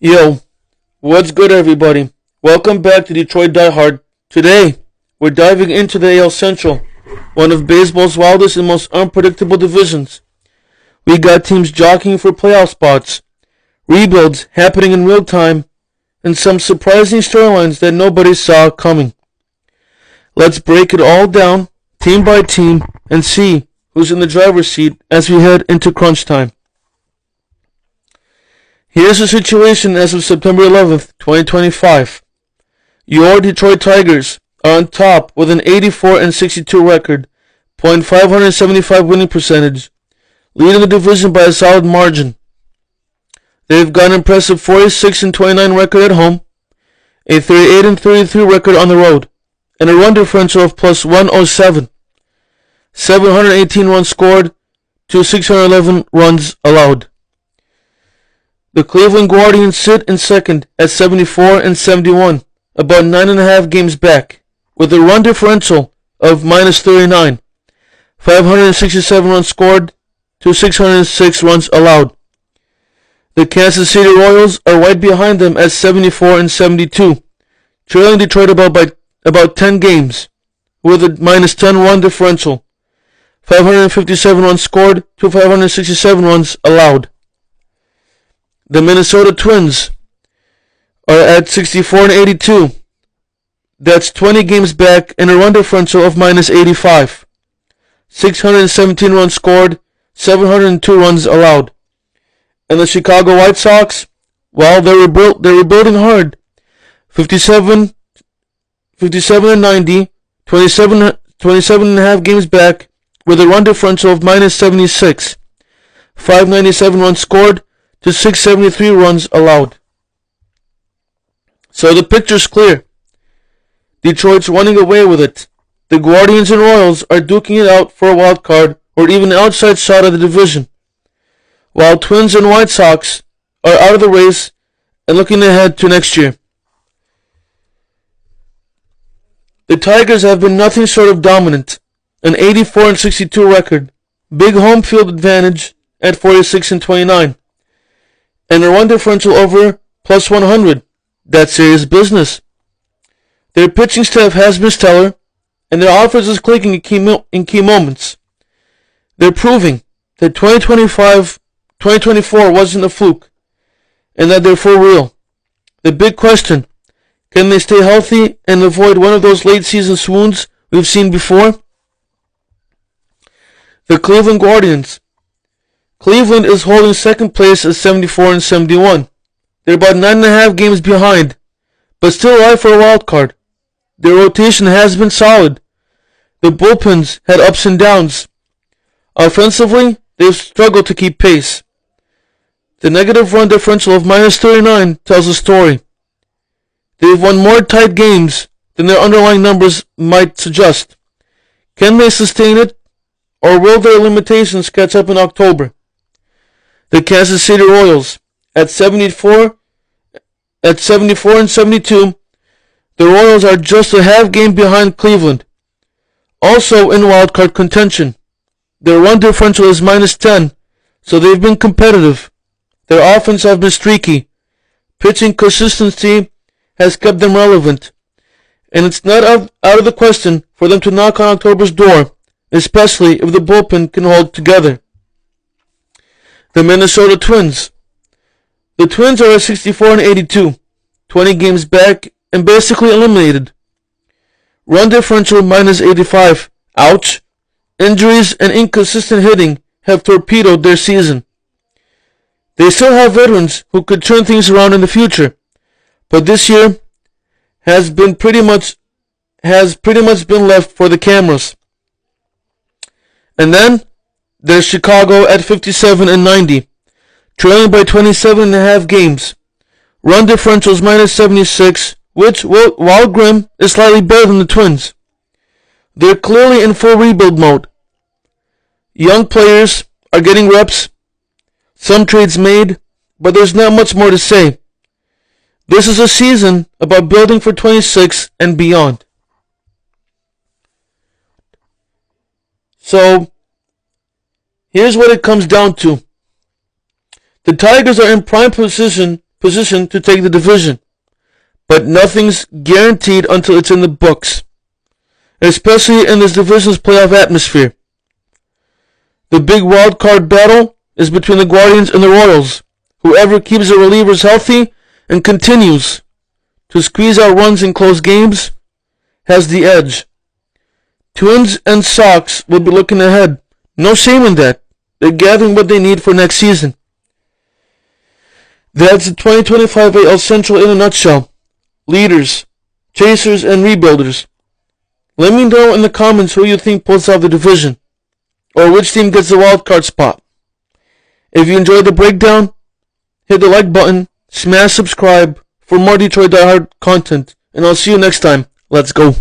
Yo, what's good, everybody? Welcome back to Detroit Die Hard. Today, we're diving into the AL Central, one of baseball's wildest and most unpredictable divisions. We got teams jockeying for playoff spots, rebuilds happening in real time, and some surprising storylines that nobody saw coming. Let's break it all down, team by team, and see who's in the driver's seat as we head into crunch time. Here's the situation as of September 11th, 2025. Your Detroit Tigers are on top with an 84-62 record, .575 winning percentage, leading the division by a solid margin. They've got an impressive 46-29 record at home, a 38-33 record on the road, and a run differential of plus 107, 718 runs scored to 611 runs allowed. The Cleveland Guardians sit in second at 74-71, about 9.5 games back, with a run differential of minus 39, 567 runs scored to 606 runs allowed. The Kansas City Royals are right behind them at 74-72, trailing Detroit by about 10 games, with a minus 10 run differential, 557 runs scored to 567 runs allowed. The Minnesota Twins are at 64-82. That's 20 games back and a run differential of minus 85. 617 runs scored, 702 runs allowed. And the Chicago White Sox, well, they're rebuilding hard. 57-90, 27 and a half games back with a run differential of minus 76. 597 runs scored to 673 runs allowed. So the picture's clear. Detroit's running away with it. The Guardians and Royals are duking it out for a wild card or even an outside shot of the division, while Twins and White Sox are out of the race and looking ahead to next year. The Tigers have been nothing short of dominant, an 84-62 record, big home field advantage at 46-29. And a run differential over plus 100. That's serious business. Their pitching staff has been stellar, and their offense is clicking in key moments. They're proving that 2024 wasn't a fluke, and that they're for real. The big question, can they stay healthy and avoid one of those late season swoons we've seen before? The Cleveland Guardians. Cleveland is holding second place at 74-71. They're about 9.5 games behind, but still alive for a wild card. Their rotation has been solid. The bullpens had ups and downs. Offensively, they've struggled to keep pace. The negative run differential of minus 39 tells a story. They've won more tight games than their underlying numbers might suggest. Can they sustain it, or will their limitations catch up in October? The Kansas City Royals at 74-72. The Royals are just a half game behind Cleveland, also in wildcard contention. Their run differential is minus 10, so they've been competitive. Their offense have been streaky. Pitching consistency has kept them relevant, and it's not out of the question for them to knock on October's door, especially if the bullpen can hold together. The Minnesota Twins. The Twins are at 64-82, 20 games back and basically eliminated. Run differential minus 85. Ouch. Injuries and inconsistent hitting have torpedoed their season. They still have veterans who could turn things around in the future, but this year has pretty much been left for the cameras. And then there's Chicago at 57-90, trailing by 27.5 games. Run differentials minus 76, which, while grim, is slightly better than the Twins. They're clearly in full rebuild mode. Young players are getting reps, some trades made, but there's not much more to say. This is a season about building for 26 and beyond. So, here's what it comes down to. The Tigers are in prime position position to take the division, but nothing's guaranteed until it's in the books, especially in this division's playoff atmosphere. The big wild card battle is between the Guardians and the Royals. Whoever keeps their relievers healthy and continues to squeeze out runs in close games has the edge. Twins and Sox will be looking ahead. No shame in that. They're gathering what they need for next season. That's the 2025 AL Central in a nutshell. Leaders, chasers, and rebuilders. Let me know in the comments who you think pulls out the division, or which team gets the wild card spot. If you enjoyed the breakdown, hit the like button, smash subscribe for more Detroit Die Hard content, and I'll see you next time. Let's go.